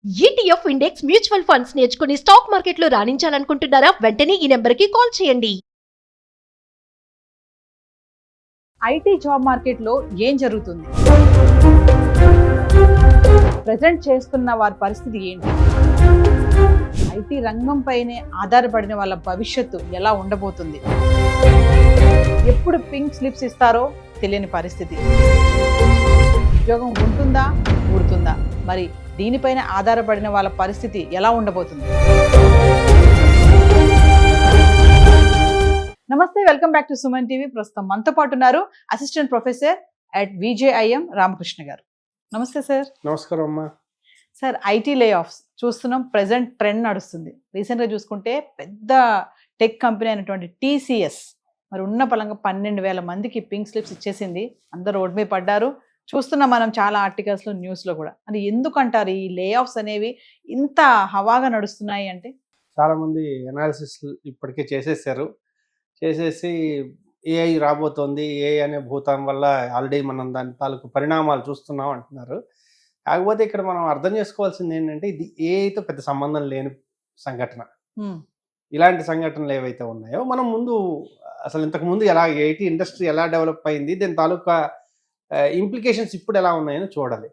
ETF index mutual funds నేర్చుకుని stock మార్కెట్లో రాణించాలనుకుంటున్నారా? వెంటనే ఈ నెంబర్కి కాల్ చేయండి. ఐటీ జాబ్ మార్కెట్లో ఏం జరుగుతుంది, ప్రజెంట్ చేస్తున్న వారి పరిస్థితి ఏంటి, ఐటీ రంగం పైనే ఆధారపడిన వాళ్ళ భవిష్యత్తు ఎలా ఉండబోతుంది, ఎప్పుడు పింక్ స్లిప్స్ ఇస్తారో తెలియని పరిస్థితి, ఉద్యోగం ఉంటుందా ఊడుతుందా, మరి దీనిపైన ఆధారపడిన వాళ్ళ పరిస్థితి ఎలా ఉండబోతుంది? నమస్తే, welcome back to Suman TV. ప్రస్తుతం మనతో పాటు ఉన్నారు అసిస్టెంట్ ప్రొఫెసర్ అట్ విజేఐఎం రామకృష్ణ గారు. నమస్తే సార్. నమస్కారం అమ్మా. సార్, ఐటీ లే ఆఫ్స్ చూస్తున్నాం, ప్రెసెంట్ ట్రెండ్ నడుస్తుంది. రీసెంట్గా చూసుకుంటే పెద్ద టెక్ కంపెనీ అయినటువంటి టీసీఎస్ మరి ఉన్న పలంగా 12,000 మందికి పింక్ స్లిప్స్ ఇచ్చేసింది. అందరూ రోడ్ మీద పడ్డారు. చూస్తున్నాం మనం చాలా ఆర్టికల్స్లో, న్యూస్లో కూడా. అది ఎందుకంటారు ఈ లే ఆఫ్స్ అనేవి ఇంత హవాగా నడుస్తున్నాయి అంటే? చాలామంది అనాలిసిస్ ఇప్పటికే చేసేసి ఏఐ రాబోతోంది, ఏఐ అనే భూతం వల్ల ఆల్రెడీ మనం దాని తాలూకు పరిణామాలు చూస్తున్నాం అంటున్నారు. కాకపోతే ఇక్కడ మనం అర్థం చేసుకోవాల్సింది ఏంటంటే, ఇది ఏఐతో పెద్ద సంబంధం లేని సంఘటన. ఇలాంటి సంఘటనలు ఏవైతే ఉన్నాయో మనం అసలు ఇంతకుముందు ఎలా ఐటీ ఇండస్ట్రీ ఎలా డెవలప్ అయింది, దీని తాలూకా ఇంప్లికేషన్స్ ఇప్పుడు ఎలా ఉన్నాయని చూడాలి.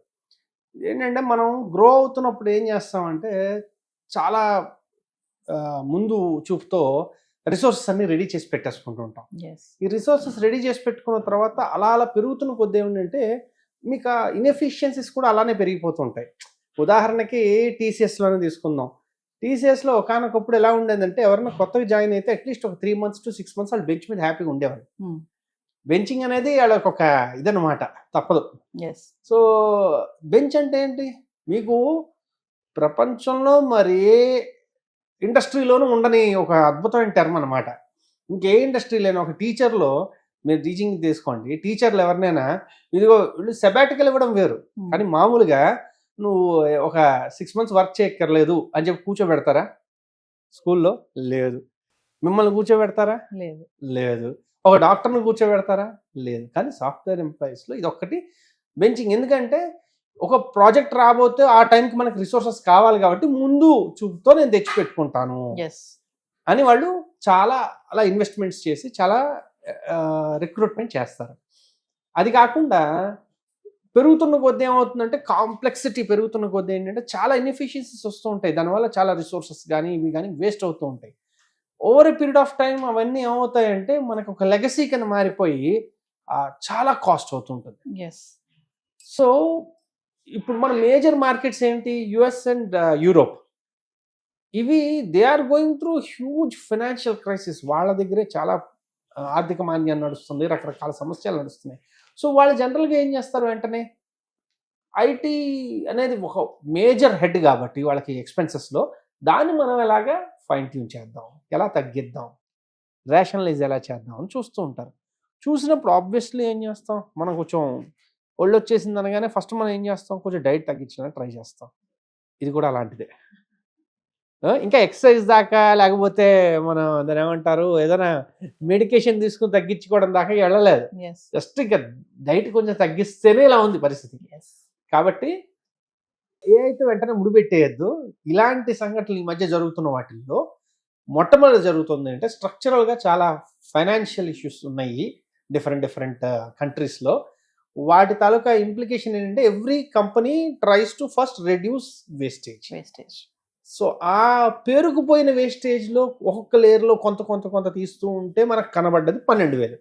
ఏంటంటే, మనం గ్రో అవుతున్నప్పుడు ఏం చేస్తామంటే చాలా ముందు చూపుతో రిసోర్సెస్ అన్ని రెడీ చేసి పెట్టేసుకుంటూ ఉంటాం. ఈ రిసోర్సెస్ రెడీ చేసి పెట్టుకున్న తర్వాత అలా పెరుగుతున్న కొద్ది ఏమిటంటే మీకు ఇన్ఎఫిషియన్సీస్ కూడా అలానే పెరిగిపోతుంటాయి. ఉదాహరణకి టీసీఎస్లోనే తీసుకుందాం. టీసీఎస్లో ఒకనొకప్పుడు ఎలా ఉండేదంటే, ఎవరైనా కొత్తగా జాయిన్ అయితే అట్లీస్ట్ ఒక 3 months to 6 months వాళ్ళు బెంచ్ మీద హ్యాపీగా ఉండేవాళ్ళు. బెంచింగ్ అనేది వాళ్ళకి ఒక ఇదన్నమాట, తప్పదు. సో బెంచ్ అంటే ఏంటి, మీకు ప్రపంచంలో మరి ఏ ఇండస్ట్రీలోనూ ఉండని ఒక అద్భుతమైన టర్మ్ అనమాట. ఇంకే ఇండస్ట్రీ లేని ఒక టీచర్లో మీరు టీచింగ్ తీసుకోండి, టీచర్లు ఎవరినైనా ఇదిగో వీళ్ళు సెబాటికల్ ఇవ్వడం వేరు, కానీ మామూలుగా నువ్వు ఒక 6 months వర్క్ చేయక్కర్లేదు అని చెప్పి కూర్చోబెడతారా స్కూల్లో? లేదు. మిమ్మల్ని కూర్చోబెడతారా? లేదు. ఒక డాక్టర్ని కూర్చోబెడతారా? లేదు. కానీ సాఫ్ట్వేర్ ఎంప్లాయీస్లో ఇది ఒక్కటి బెంచింగ్. ఎందుకంటే ఒక ప్రాజెక్ట్ రాబోతే ఆ టైంకి మనకి రిసోర్సెస్ కావాలి కాబట్టి ముందు చూపుతో నేను తెచ్చిపెట్టుకుంటాను అని వాళ్ళు చాలా అలా ఇన్వెస్ట్మెంట్స్ చేసి చాలా రిక్రూట్మెంట్ చేస్తారు. అది కాకుండా పెరుగుతున్న కొద్దీ ఏమవుతుందంటే, కాంప్లెక్సిటీ పెరుగుతున్న కొద్దీ ఏంటంటే చాలా ఇన్ఎఫిషియన్సీస్ వస్తూ ఉంటాయి. దానివల్ల చాలా రిసోర్సెస్ కానీ ఇవి కానీ వేస్ట్ అవుతూ ఉంటాయి. Over a period of time అవన్నీ ఏమవుతాయంటే మనకు ఒక లెగసీ కింద మారిపోయి చాలా కాస్ట్ అవుతుంటుంది. సో ఇప్పుడు మన మేజర్ మార్కెట్స్ ఏంటి, యుఎస్ అండ్ యూరోప్. ఇవి they are going through huge financial crisis. వాళ్ళ దగ్గరే చాలా ఆర్థిక మాంద్యం నడుస్తుంది, రకరకాల సమస్యలు నడుస్తున్నాయి. సో వాళ్ళు జనరల్గా ఏం చేస్తారు, వెంటనే ఐటీ అనేది ఒక మేజర్ హెడ్ కాబట్టి వాళ్ళకి ఎక్స్పెన్సెస్లో దాన్ని మనం ఎలాగా ఫైన్ ట్యూన్ చేద్దాం, ఎలా తగ్గిద్దాం, రేషనలైజ్ ఎలా చేద్దాం అని చూస్తూ ఉంటారు. చూసినప్పుడు ఆబ్వియస్లీ ఏం చేస్తాం, మనం కొంచెం ఒళ్ళు వచ్చేసింది అనగానే ఫస్ట్ మనం ఏం చేస్తాం, కొంచెం డైట్ తగ్గించడానికి ట్రై చేస్తాం. ఇది కూడా అలాంటిదే. ఇంకా ఎక్సర్సైజ్ దాకా, లేకపోతే మనం దాని ఏమంటారు, ఏదైనా మెడికేషన్ తీసుకుని తగ్గించుకోవడం దాకా వెళ్ళలేదు. జస్ట్ ఇంకా డైట్ కొంచెం తగ్గిస్తేనే ఇలా ఉంది పరిస్థితి. కాబట్టి ఏ అయితే వెంటనే ముడిపెట్టేయద్దు. ఇలాంటి సంఘటనలు ఈ మధ్య జరుగుతున్న వాటిల్లో మొట్టమొదటి జరుగుతుంది అంటే, స్ట్రక్చరల్గా చాలా ఫైనాన్షియల్ ఇష్యూస్ ఉన్నాయి డిఫరెంట్ కంట్రీస్లో. వాటి తాలూకా ఇంప్లికేషన్ ఏంటంటే, every company tries to first reduce wastage. So ఆ పేరుకుపోయిన వేస్టేజ్లో ఒక్కొక్క లేయర్లో కొంత తీస్తూ ఉంటే మనకు కనబడ్డది 12,000.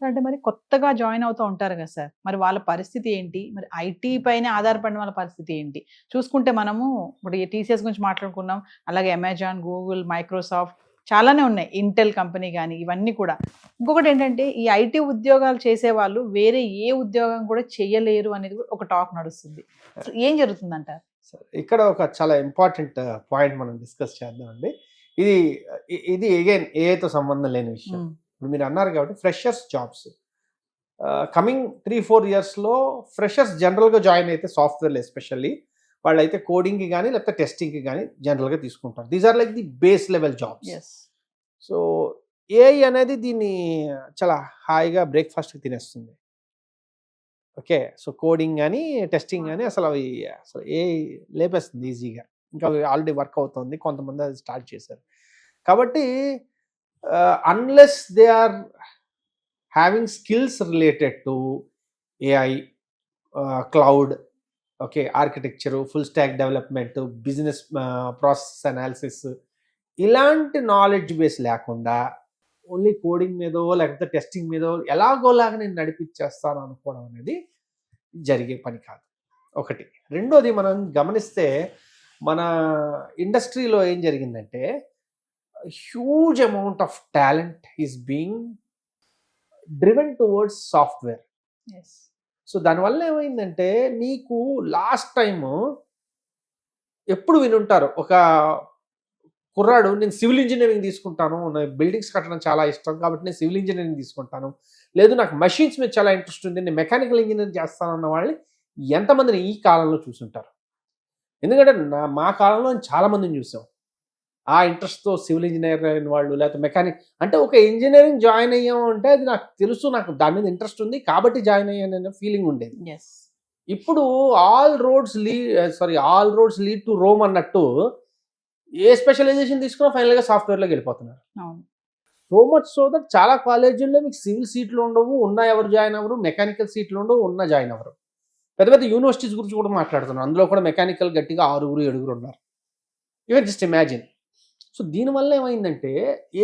అంటే మరి కొత్తగా జాయిన్ అవుతూ ఉంటారు కదా సార్, మరి వాళ్ళ పరిస్థితి ఏంటి, మరి ఐటీ పైన ఆధారపడిన వాళ్ళ పరిస్థితి ఏంటి? చూసుకుంటే మనము ఇప్పుడు టీసీఎస్ గురించి మాట్లాడుకున్నాం, అలాగే అమెజాన్, గూగుల్, మైక్రోసాఫ్ట్ చాలానే ఉన్నాయి, ఇంటెల్ కంపెనీ కానీ ఇవన్నీ కూడా. ఇంకొకటి ఏంటంటే, ఈ ఐటీ ఉద్యోగాలు చేసే వాళ్ళు వేరే ఏ ఉద్యోగం కూడా చేయలేరు అనేది ఒక టాక్ నడుస్తుంది. ఏం జరుగుతుందంటారు? ఇక్కడ ఒక చాలా ఇంపార్టెంట్ పాయింట్ మనం డిస్కస్ చేద్దామండి. ఇది అగైన్ ఏఐతో సంబంధం లేని విషయం. ఇప్పుడు మీరు అన్నారు కాబట్టి ఫ్రెషర్స్ జాబ్స్ కమింగ్ 3-4 yearsలో ఫ్రెషర్స్ జనరల్గా జాయిన్ అయితే సాఫ్ట్వేర్లో ఎస్పెషల్లీ వాళ్ళు అయితే కోడింగ్కి కానీ లేకపోతే టెస్టింగ్కి కానీ జనరల్గా తీసుకుంటారు. These are like the base level jobs. So AI అనేది దీన్ని చాలా హాయిగా బ్రేక్ఫాస్ట్కి తినేస్తుంది. ఓకే. సో కోడింగ్ గానీ, టెస్టింగ్ గానీ అసలు ఏ లేపేస్తుంది ఈజీగా. ఇంకా అవి ఆల్రెడీ వర్క్ అవుతుంది. కొంతమంది అది స్టార్ట్ చేశారు. కాబట్టి unless they are having skills related to AI, cloud, okay, architecture, full stack development, business process analysis, ఇలాంటి నాలెడ్జ్ బేస్ లేకుండా ఓన్లీ కోడింగ్ మీదో లేకపోతే టెస్టింగ్ మీదో ఎలాగోలాగా నేను నడిపించేస్తాను అనుకోవడం అనేది జరిగే పని కాదు. ఒకటి. రెండోది మనం గమనిస్తే మన ఇండస్ట్రీలో ఏం జరిగిందంటే huge amount of talent is being driven towards software. Yes. So దానివల్ల ఏమైందంటే నీకు లాస్ట్ టైము ఎప్పుడు వినుంటారు, ఒక కుర్రాడు నేను సివిల్ ఇంజనీరింగ్ తీసుకుంటాను, నాకు బిల్డింగ్స్ కట్టడం చాలా ఇష్టం కాబట్టి నేను సివిల్ ఇంజనీరింగ్ తీసుకుంటాను, లేదు నాకు మెషిన్స్ మీద చాలా ఇంట్రెస్ట్ ఉంది నేను మెకానికల్ ఇంజనీరింగ్ చేస్తాను అన్న వాళ్ళని ఎంతమందిని ఈ కాలంలో చూసుంటారు. ఎందుకంటే మా కాలంలో చాలా మందిని చూసాం ఆ ఇంట్రెస్ట్తో సివిల్ ఇంజనీర్ అయిన వాళ్ళు, లేకపోతే మెకానిక్. అంటే ఒక ఇంజనీరింగ్ జాయిన్ అయ్యాము అంటే అది నాకు తెలుసు, నాకు దాని మీద ఇంట్రెస్ట్ ఉంది కాబట్టి జాయిన్ అయ్యాను అనే ఫీలింగ్ ఉండేది. ఎస్. ఇప్పుడు all roads lead to Rome అన్నట్టు ఏ స్పెషలైజేషన్ తీసుకున్నా ఫైనల్గా సాఫ్ట్వేర్లోకి వెళ్ళిపోతున్నారు. అవును. సో మచ్ సో దట్ చాలా కాలేజీల్లో మీకు సివిల్ సీట్లు ఉండవు, ఉన్న ఎవరు జాయిన్ అవ్వరు, మెకానికల్ సీట్లు ఉండవు, ఉన్న జాయిన్ అవ్వరు. పెద్ద పెద్ద యూనివర్సిటీస్ గురించి కూడా మాట్లాడుతున్నారు, అందులో కూడా మెకానికల్ గట్టిగా 6-7 ఉన్నారు. ఇవన్ జస్ట్ ఇమాజిన్. సో దీనివల్ల ఏమైందంటే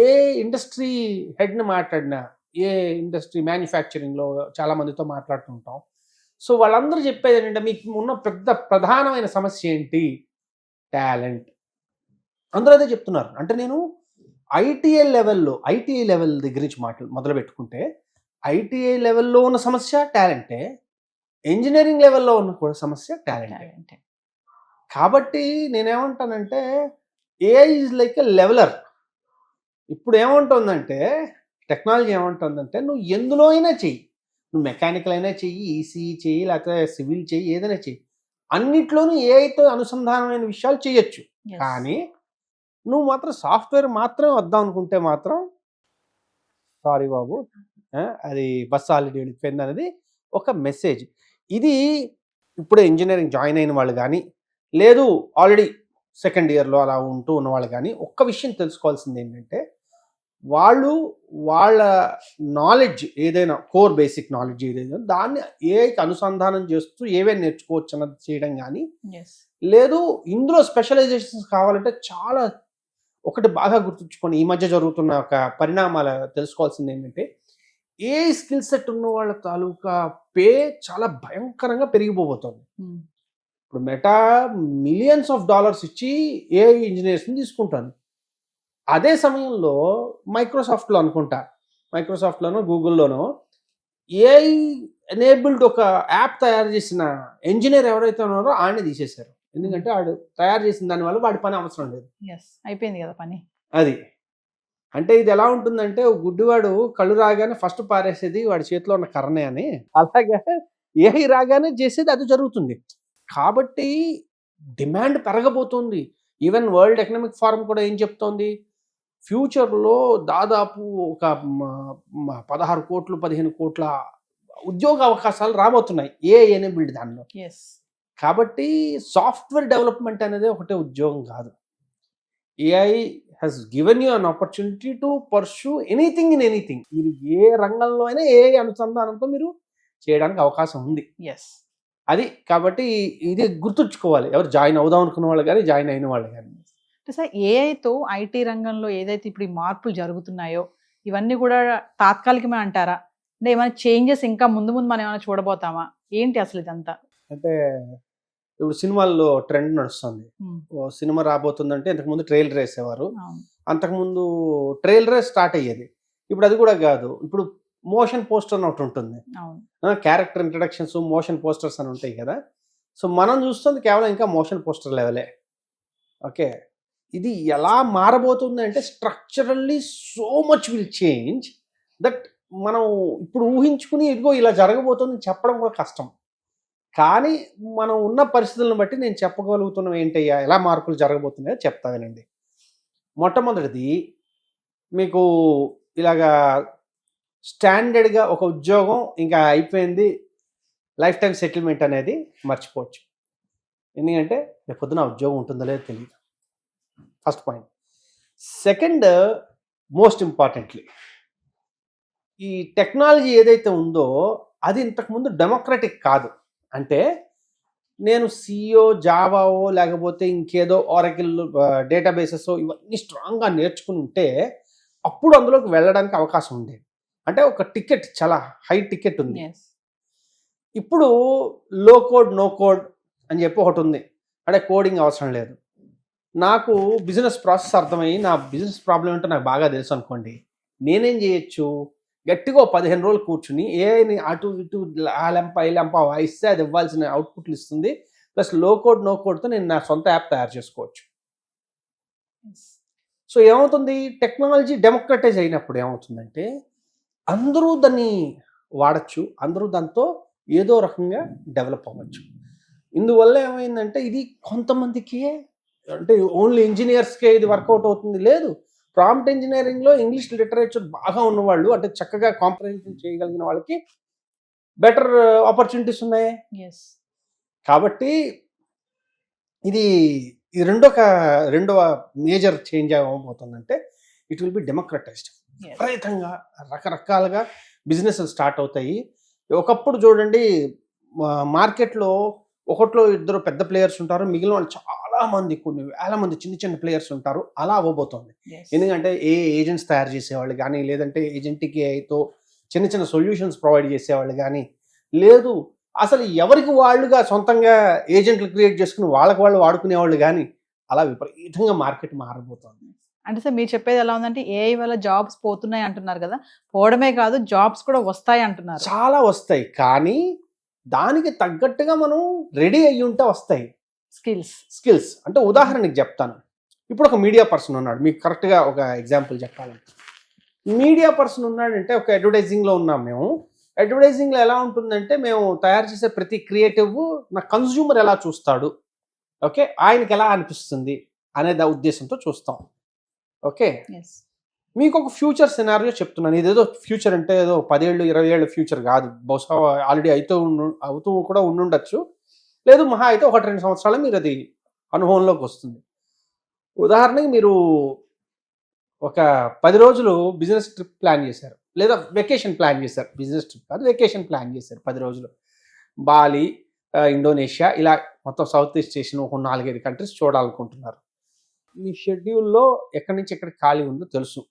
ఏ ఇండస్ట్రీ హెడ్ని మాట్లాడినా, ఏ ఇండస్ట్రీ మ్యానుఫ్యాక్చరింగ్లో చాలా మందితో మాట్లాడుతుంటాం. సో వాళ్ళందరూ చెప్పేది ఏంటంటే మీకు ఉన్న ప్రధానమైన సమస్య ఏంటి? టాలెంట్. అందరూ అదే చెప్తున్నారు. అంటే నేను ఐటీఐ లెవెల్ దగ్గర నుంచి మొదలు పెట్టుకుంటే ఐటీఐ లెవెల్లో ఉన్న సమస్య టాలెంటే, ఇంజనీరింగ్ లెవెల్లో ఉన్న కూడా సమస్య టాలెంటే. కాబట్టి నేనేమంటానంటే AI is like a leveller. ఇప్పుడు ఏమంటుందంటే టెక్నాలజీ ఏమంటుందంటే నువ్వు ఎందులో అయినా చెయ్యి, నువ్వు మెకానికల్ అయినా చెయ్యి, ఈసీఈ చెయ్యి, లేకపోతే సివిల్ చెయ్యి, ఏదైనా చెయ్యి, అన్నిట్లోనూ ఏఐతో అనుసంధానమైన విషయాలు చేయొచ్చు. కానీ నువ్వు మాత్రం సాఫ్ట్వేర్ మాత్రం వద్దాం అనుకుంటే మాత్రం సారీ బాబు, అది బస్ ఆల్రెడీ వెళ్ళిపోయింది అనేది ఒక మెసేజ్. ఇది ఇప్పుడే ఇంజనీరింగ్ జాయిన్ అయిన వాళ్ళు కానీ, లేదు ఆల్రెడీ సెకండ్ ఇయర్లో అలా ఉంటూ ఉన్న వాళ్ళు కానీ ఒక్క విషయం తెలుసుకోవాల్సింది ఏంటంటే వాళ్ళ నాలెడ్జ్ ఏదైనా కోర్ బేసిక్ నాలెడ్జ్ ఏదైనా దాన్ని ఏఐకి అనుసంధానం చేస్తూ ఏవైనా నేర్చుకోవచ్చు అన్నది చేయడం కానీ, లేదు ఇందులో స్పెషలైజేషన్స్ కావాలంటే చాలా ఒకటి బాగా గుర్తుంచుకొని ఈ మధ్య జరుగుతున్న ఒక పరిణామాలు తెలుసుకోవాల్సింది ఏంటంటే ఏ స్కిల్ సెట్ ఉన్న వాళ్ళ తాలూకా పే చాలా భయంకరంగా పెరిగిపోతుంది. ఇప్పుడు మెటా మిలియన్స్ ఆఫ్ డాలర్స్ ఇచ్చి ఏఐ ఇంజనీర్స్ని తీసుకుంటాను. అదే సమయంలో మైక్రోసాఫ్ట్లో అనుకుంటా, మైక్రోసాఫ్ట్లోనో గూగుల్లోనో ఏఐ ఎనేబుల్డ్ ఒక యాప్ తయారు చేసిన ఇంజనీర్ ఎవరైతే ఉన్నారో ఆయన్ని తీసేశారు. ఎందుకంటే వాడు తయారు చేసిన దానివల్ల వాడి పని అవసరం లేదు, అయిపోయింది కదా పని. అది అంటే ఇది ఎలా ఉంటుందంటే గుడ్డివాడు కళ్ళు రాగానే ఫస్ట్ పారేసేది వాడి చేతిలో ఉన్న కర్రనే అని, అలాగే ఏఐ రాగానే చేసేది అది జరుగుతుంది. కాబట్టి డిమాండ్ పెరగబోతుంది. ఈవెన్ వరల్డ్ ఎకనామిక్ ఫోరం కూడా ఏం చెప్తోంది, ఫ్యూచర్లో దాదాపు ఒక 16 కోట్లు 15 కోట్ల ఉద్యోగ అవకాశాలు రాబోతున్నాయి ఏఐ ఎనేబుల్డ్ దానిలో. కాబట్టి సాఫ్ట్వేర్ డెవలప్మెంట్ అనేది ఒకటే ఉద్యోగం కాదు. AI has given you an opportunity to pursue anything in anything. మీరు ఏ రంగంలో అయినా ఏఐ అనుసంధానంతో మీరు చేయడానికి అవకాశం ఉంది. అది కాబట్టి ఇది గుర్తుంచుకోవాలి ఎవరు జాయిన్ అవుదాం అనుకున్న వాళ్ళు కానీ, జాయిన్ అయిన వాళ్ళు కానీ. సార్ ఏఐతో ఐటీ రంగంలో ఏదైతే ఇప్పుడు ఈ మార్పులు జరుగుతున్నాయో ఇవన్నీ కూడా తాత్కాలికమే అంటారా? అంటే ఏమైనా చేంజెస్ ఇంకా ముందు మనం ఏమైనా చూడబోతామా? ఏంటి అసలు ఇదంతా? అంటే ఇప్పుడు సినిమాల్లో ట్రెండ్ నడుస్తుంది. సినిమా రాబోతుందంటే ఇంతకుముందు ట్రైలర్ వేసేవారు, అంతకుముందు ట్రైలరే స్టార్ట్ అయ్యేది. ఇప్పుడు అది కూడా కాదు, ఇప్పుడు మోషన్ పోస్టర్ అని ఒకటి ఉంటుంది, క్యారెక్టర్ ఇంట్రడక్షన్స్ మోషన్ పోస్టర్స్ అని ఉంటాయి కదా. సో మనం చూస్తుంది కేవలం ఇంకా మోషన్ పోస్టర్ లెవెలే. ఓకే, ఇది ఎలా మారబోతుంది అంటే structurally so much will change that మనం ఇప్పుడు ఊహించుకుని ఇదిగో ఇలా జరగబోతుంది చెప్పడం కూడా కష్టం. కానీ మనం ఉన్న పరిస్థితులను బట్టి నేను చెప్పగలుగుతున్నాం ఏంటయ్యా ఎలా మార్పులు జరగబోతున్నాయో చెప్తా వినండి. మొట్టమొదటిది మీకు ఇలాగా స్టాండర్డ్గా ఒక ఉద్యోగం ఇంకా అయిపోయింది, లైఫ్ టైం సెటిల్మెంట్ అనేది మర్చిపోవచ్చు. ఎందుకంటే రేపు పొద్దున ఉద్యోగం ఉంటుందో లేదో తెలియదు. First point. Second, most importantly, ఈ టెక్నాలజీ ఏదైతే ఉందో అది ఇంతకుముందు డెమోక్రటిక్ కాదు. అంటే నేను సిఓ, జావావో లేకపోతే ఇంకేదో ఆరకిల్ డేటాబేసెస్ ఇవన్నీ స్ట్రాంగ్గా నేర్చుకుని ఉంటే అప్పుడు అందులోకి వెళ్ళడానికి అవకాశం ఉండేది. అంటే ఒక టికెట్, చాలా హై టికెట్ ఉంది. ఇప్పుడు లో కోడ్ నో కోడ్ అని చెప్పి ఒకటి ఉంది. అంటే కోడింగ్ అవసరం లేదు. నాకు బిజినెస్ ప్రాసెస్ అర్థమయ్యి నా బిజినెస్ ప్రాబ్లం ఏంటో నాకు బాగా తెలుసు అనుకోండి, నేనేం చేయొచ్చు, గట్టిగా 15 రోజులు కూర్చుని ఏఐని అటు ఇటు ఆ లెంప వాయిస్తే అది ఇవ్వాల్సిన అవుట్పుట్లు ఇస్తుంది. ప్లస్ లో కోడ్ నో కోడ్తో నేను నా సొంత యాప్ తయారు చేసుకోవచ్చు. సో ఏమవుతుంది, టెక్నాలజీ డెమోక్రటైజ్ అయినప్పుడు ఏమవుతుందంటే అందరూ దాన్ని వాడచ్చు, అందరూ దాంతో ఏదో రకంగా డెవలప్ అవ్వచ్చు. ఇందువల్ల ఏమైందంటే ఇది కొంతమందికి, అంటే ఓన్లీ ఇంజనీర్స్కే ఇది వర్కౌట్ అవుతుంది లేదు. ప్రాంప్ట్ ఇంజనీరింగ్లో ఇంగ్లీష్ లిటరేచర్ బాగా ఉన్నవాళ్ళు, అంటే చక్కగా కాంప్రహెన్షన్ చేయగలిగిన వాళ్ళకి బెటర్ ఆపర్చునిటీస్ ఉన్నాయి. కాబట్టి ఇది రెండవ మేజర్ చేంజ్ అవ్వబోతుందంటే ఇట్ విల్ బి డెమోక్రటైజ్డ్. విపరీతంగా రకరకాలుగా బిజినెస్ స్టార్ట్ అవుతాయి. ఒకప్పుడు చూడండి, మార్కెట్లో ఒకట్లో ఇద్దరు పెద్ద ప్లేయర్స్ ఉంటారు, మిగిలిన వాళ్ళు చాలా మంది, కొన్ని వేల మంది చిన్న చిన్న ప్లేయర్స్ ఉంటారు. అలా అవ్వబోతోంది. ఎందుకంటే ఏజెంట్స్ తయారు చేసేవాళ్ళు కానీ, లేదంటే ఏజెంట్కి ఏతో చిన్న చిన్న సొల్యూషన్స్ ప్రొవైడ్ చేసేవాళ్ళు కానీ, లేదు అసలు ఎవరికి వాళ్ళుగా సొంతంగా ఏజెంట్లు క్రియేట్ చేసుకుని వాళ్ళకి వాళ్ళు వాడుకునేవాళ్ళు కానీ, అలా విపరీతంగా మార్కెట్ మారబోతోంది. అంటే సార్ మీరు చెప్పేది ఎలా ఉందంటే ఏఐ వల్ల జాబ్స్ పోతున్నాయి అంటున్నారు కదా, పోవడమే కాదు జాబ్స్ కూడా వస్తాయి అంటున్నారు. చాలా వస్తాయి, కానీ దానికి తగ్గట్టుగా మనం రెడీ అయ్యి ఉంటే వస్తాయి స్కిల్స్. అంటే ఉదాహరణకి చెప్తాను. ఇప్పుడు ఒక మీడియా పర్సన్ ఉన్నాడు, మీకు కరెక్ట్గా ఒక ఎగ్జాంపుల్ చెప్పాలంటే, మీడియా పర్సన్ ఉన్నాడంటే ఒక అడ్వర్టైజింగ్లో ఉన్నాం మేము. అడ్వర్టైజింగ్లో ఎలా ఉంటుందంటే మేము తయారు చేసే ప్రతి క్రియేటివ్ నా కన్స్యూమర్ ఎలా చూస్తాడు, ఓకే, ఆయనకి ఎలా అనిపిస్తుంది అనే ఉద్దేశంతో చూస్తాం. ఓకే, మీకు ఒక ఫ్యూచర్ సినారియో చెప్తున్నాను. ఇదేదో ఫ్యూచర్ అంటే ఏదో 10 ఏళ్ళు 20 ఏళ్ళు ఫ్యూచర్ కాదు, బహుశా ఆల్రెడీ అవుతూ కూడా ఉండుండొచ్చు, లేదు మహా అయితే 1-2 సంవత్సరాలు మీరు అది అనుభవంలోకి వస్తుంది. ఉదాహరణకి మీరు ఒక 10 రోజులు బిజినెస్ ట్రిప్ ప్లాన్ చేశారు, లేదా వెకేషన్ ప్లాన్ చేశారు. బిజినెస్ ట్రిప్ కాదు, వెకేషన్ ప్లాన్ చేశారు 10 రోజులు. బాలి, ఇండోనేషియా, ఇలా మొత్తం సౌత్ ఈస్ట్ ఏషియన్ ఒక 4-5 కంట్రీస్ చూడాలనుకుంటున్నారు. మీ షెడ్యూల్లో ఎక్కడి నుంచి ఎక్కడికి ఖాళీ ఉందో తెలుసు,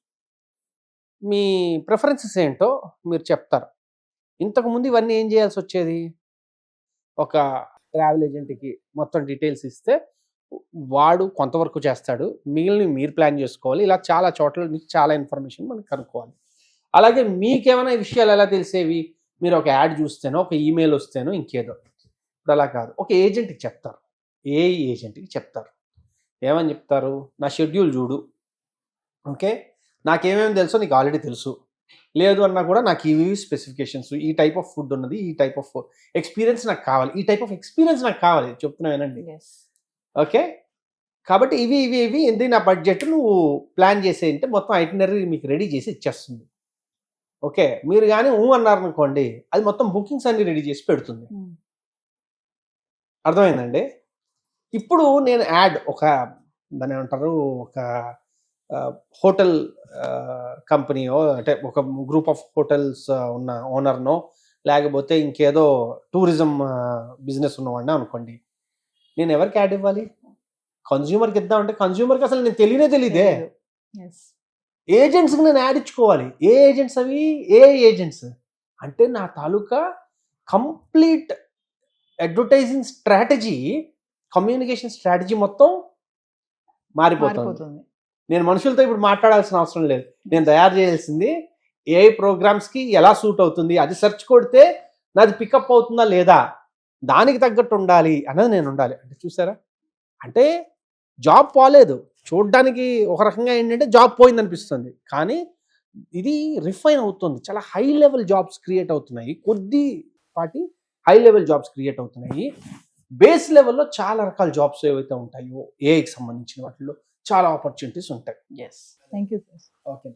మీ ప్రిఫరెన్సెస్ ఏంటో మీరు చెప్తారు. ఇంతకుముందు ఇవన్నీ ఏం చేయాల్సి వచ్చేది, ఒక ట్రావెల్ ఏజెంట్కి మొత్తం డీటెయిల్స్ ఇస్తే వాడు కొంతవరకు చేస్తాడు, మిగిలిన మీరు ప్లాన్ చేసుకోవాలి. ఇలా చాలా చోట్ల నుంచి చాలా ఇన్ఫర్మేషన్ మనకు కనుక్కోవాలి. అలాగే మీకేమైనా ఈ విషయాలు ఎలా తెలిసేవి, మీరు ఒక యాడ్ చూస్తేనో, ఒక ఈమెయిల్ వస్తేనో, ఇంకేదో. ఇప్పుడు అలా కాదు, ఒక ఏజెంట్కి చెప్తారు, ఏఐ ఏజెంట్కి చెప్తారు. ఏమని చెప్తారు, నా షెడ్యూల్ చూడు, ఓకే, నాకేమేమి తెలుసో నీకు ఆల్రెడీ తెలుసు, లేదు అన్నా కూడా నాకు ఇవి స్పెసిఫికేషన్స్, ఈ టైప్ ఆఫ్ ఫుడ్ ఉన్నది, ఈ టైప్ ఆఫ్ ఎక్స్పీరియన్స్ నాకు కావాలి, ఈ టైప్ ఆఫ్ ఎక్స్పీరియన్స్ నాకు కావాలి, చెప్తున్నా వినండి. ఓకే, కాబట్టి ఇవి ఇవి ఇవి ఏంటి నా బడ్జెట్ నువ్వు ప్లాన్ చేసేయంటే మొత్తం ఐటినరీ మీకు రెడీ చేసి ఇచ్చేస్తుంది. ఓకే, మీరు కానీ అన్నారనుకోండి, అది మొత్తం బుకింగ్స్ అన్ని రెడీ చేసి పెడుతుంది. అర్థమైందండి? ఇప్పుడు నేను యాడ్ దాన్ని ఏమంటారు, ఒక హోటల్ కంపెనీయో, అంటే ఒక గ్రూప్ ఆఫ్ హోటల్స్ ఉన్న ఓనర్నో, లేకపోతే ఇంకేదో టూరిజం బిజినెస్ ఉన్నవాడిని అనుకోండి, నేను ఎవరికి యాడ్ ఇవ్వాలి, కన్జ్యూమర్కి ఇద్దామంటే కన్జ్యూమర్కి అసలు నేను తెలియదే. ఏజెంట్స్కి నేను యాడ్ ఇచ్చుకోవాలి. ఏ ఏజెంట్స్ అవి, ఏజెంట్స్ అంటే నా తాలూకా complete advertising strategy, communication strategy మొత్తం మారిపోతుంది. నేను మనుషులతో ఇప్పుడు మాట్లాడాల్సిన అవసరం లేదు, నేను తయారు చేయాల్సింది ఏఐ ప్రోగ్రామ్స్కి ఎలా సూట్ అవుతుంది, అది సెర్చ్ కొడితే నాది పికప్ అవుతుందా లేదా, దానికి తగ్గట్టు ఉండాలి అన్నది నేను ఉండాలి. అంటే చూసారా, అంటే జాబ్ పోలేదు, చూడడానికి ఒక రకంగా ఏంటంటే జాబ్ పోయింది అనిపిస్తుంది, కానీ ఇది రిఫైన్ అవుతుంది. చాలా హై లెవెల్ జాబ్స్ క్రియేట్ అవుతున్నాయి, కొద్దిపాటి హై లెవెల్ జాబ్స్ క్రియేట్ అవుతున్నాయి. బేస్ లెవెల్లో చాలా రకాల జాబ్స్ ఏవైతే ఉంటాయో ఏఐకి సంబంధించిన వాటిలో చాలా ఆపర్చునిటీస్ ఉంటాయి. Thank you sir. ఓకే.